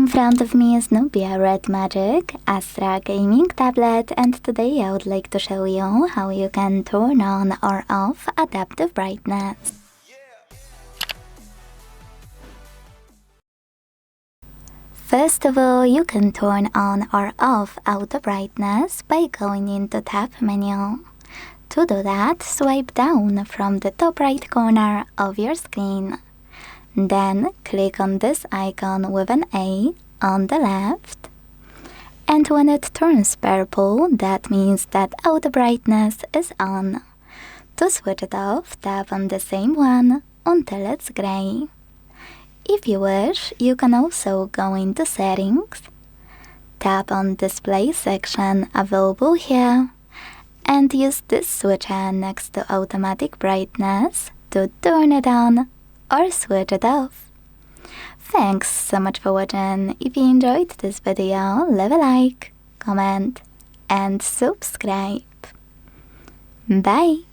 front of me is Nubia Red Magic Astra gaming tablet, and today I would like to show you how you can turn on or off adaptive brightness. First of all, you can turn on or off auto brightness by going into Tab menu. To do that, swipe down from the top right corner of your screen. Then click on this icon with an A on the left. And when it turns purple, that means that auto brightness is on. To switch it off, tap on the same one until it's gray. If you wish, you can also go into Settings, tap on Display section available here, and use this switcher next to Automatic Brightness to turn it on or switch it off. Thanks so much for watching. If you enjoyed this video, leave a like, comment, and subscribe. Bye!